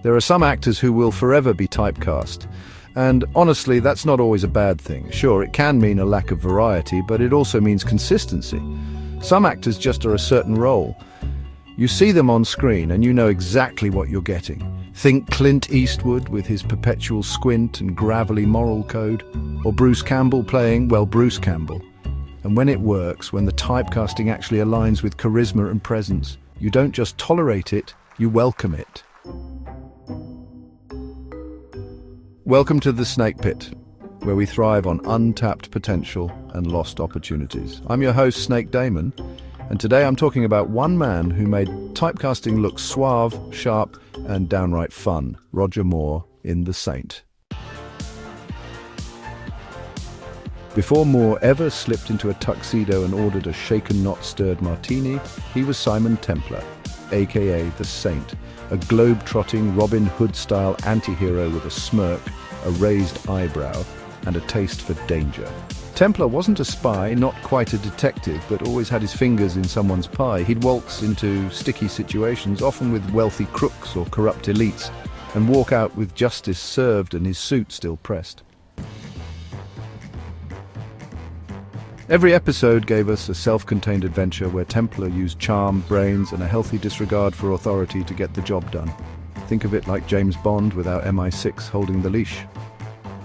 There are some actors who will forever be typecast. And honestly, that's not always a bad thing. Sure, it can mean a lack of variety, but it also means consistency. Some actors just are a certain role. You see them on screen and you know exactly what you're getting. Think Clint Eastwood with his perpetual squint and gravelly moral code, or Bruce Campbell playing, well, Bruce Campbell. And when it works, when the typecasting actually aligns with charisma and presence, you don't just tolerate it, you welcome it. Welcome to the Snake Pit, where we thrive on untapped potential and lost opportunities. I'm your host, Snake Daemon, and today I'm talking about one man who made typecasting look suave, sharp, and downright fun, Roger Moore in The Saint. Before Moore ever slipped into a tuxedo and ordered a shaken not stirred martini, he was Simon Templar, aka The Saint, a globe-trotting Robin Hood-style antihero with a smirk, a raised eyebrow, and a taste for danger. Templar wasn't a spy, not quite a detective, but always had his fingers in someone's pie. He'd waltz into sticky situations, often with wealthy crooks or corrupt elites, and walk out with justice served and his suit still pressed. Every episode gave us a self-contained adventure where Templar used charm, brains, and a healthy disregard for authority to get the job done. Think of it like James Bond without MI6 holding the leash.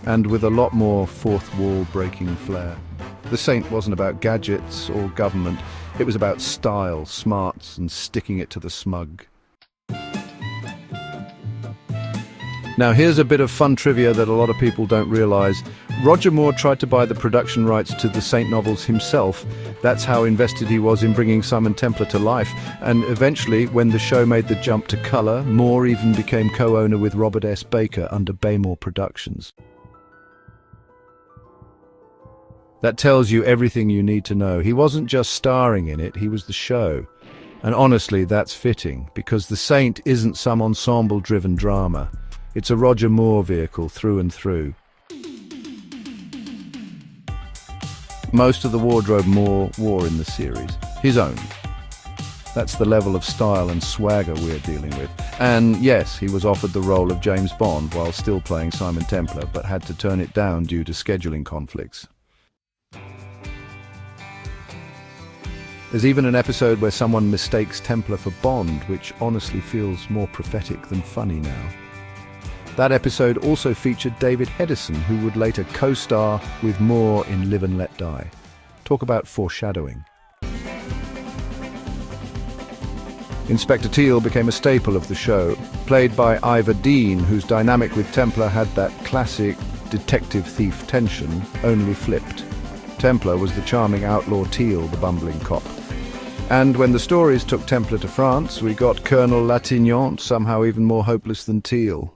And with a lot more fourth wall breaking flair. The Saint wasn't about gadgets or government. It was about style, smarts, and sticking it to the smug. Now here's a bit of fun trivia that a lot of people don't realize. Roger Moore tried to buy the production rights to the Saint novels himself. That's how invested he was in bringing Simon Templar to life. And eventually, when the show made the jump to colour, Moore even became co-owner with Robert S. Baker under Baymore Productions. That tells you everything you need to know. He wasn't just starring in it, he was the show. And honestly, that's fitting, because The Saint isn't some ensemble-driven drama. It's a Roger Moore vehicle through and through. Most of the wardrobe Moore wore in the series, his own. That's the level of style and swagger we're dealing with. And yes, he was offered the role of James Bond while still playing Simon Templar, but had to turn it down due to scheduling conflicts. There's even an episode where someone mistakes Templar for Bond, which honestly feels more prophetic than funny now. That episode also featured David Hedison, who would later co-star with Moore in Live and Let Die. Talk about foreshadowing. Inspector Teal became a staple of the show, played by Ivor Dean, whose dynamic with Templar had that classic detective-thief tension, only flipped. Templar was the charming outlaw Teal, the bumbling cop. And when the stories took Templar to France, we got Colonel Latignant, somehow even more hopeless than Teal.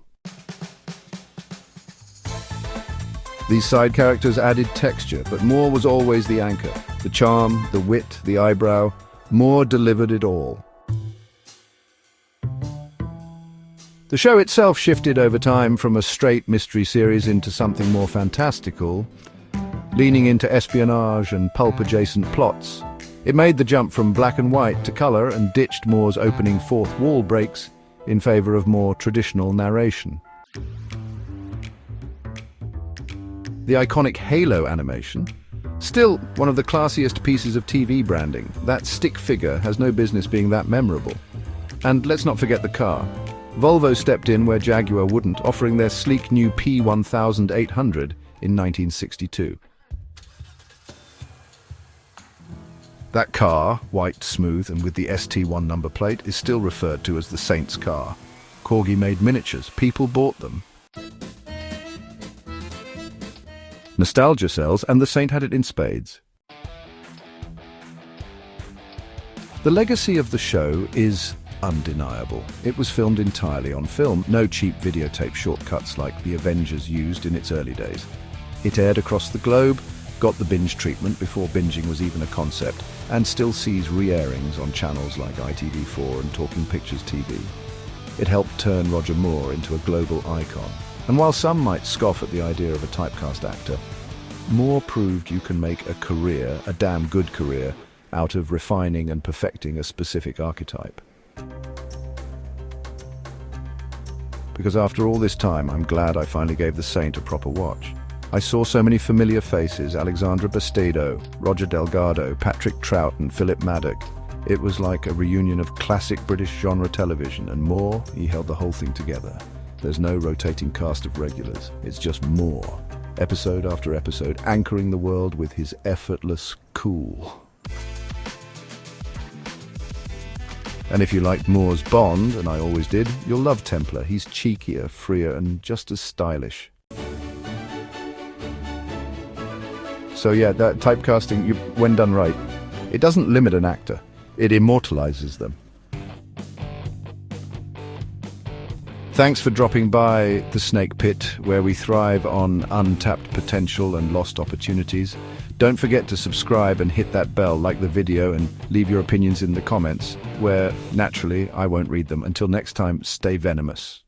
These side characters added texture, but Moore was always the anchor. The charm, the wit, the eyebrow. Moore delivered it all. The show itself shifted over time from a straight mystery series into something more fantastical, leaning into espionage and pulp-adjacent plots. It made the jump from black and white to colour and ditched Moore's opening fourth wall breaks in favour of more traditional narration. The iconic Halo animation, still one of the classiest pieces of TV branding. That stick figure has no business being that memorable. And let's not forget the car. Volvo stepped in where Jaguar wouldn't, offering their sleek new P1800 in 1962. That car, white, smooth, and with the ST1 number plate, is still referred to as the Saint's car. Corgi made miniatures. People bought them. Nostalgia sells, and the Saint had it in spades. The legacy of the show is undeniable. It was filmed entirely on film, no cheap videotape shortcuts like the Avengers used in its early days. It aired across the globe, got the binge treatment before binging was even a concept, and still sees re-airings on channels like ITV4 and Talking Pictures TV. It helped turn Roger Moore into a global icon. And while some might scoff at the idea of a typecast actor, Moore proved you can make a career, a damn good career, out of refining and perfecting a specific archetype. because after all this time, I'm glad I finally gave The Saint a proper watch. I saw so many familiar faces: Alexandra Bastedo, Roger Delgado, Patrick Troughton, Philip Maddock. It was like a reunion of classic British genre television, and Moore, he held the whole thing together. There's no rotating cast of regulars, it's just Moore, episode after episode, anchoring the world with his effortless cool. And if you liked Moore's Bond, and I always did, you'll love Templar. He's cheekier, freer, and just as stylish. So yeah, that typecasting, when done right, it doesn't limit an actor, it immortalizes them. Thanks for dropping by the Snake Pit, where we thrive on untapped potential and lost opportunities. Don't forget to subscribe and hit that bell, like the video, and leave your opinions in the comments, where, naturally, I won't read them. Until next time, stay venomous.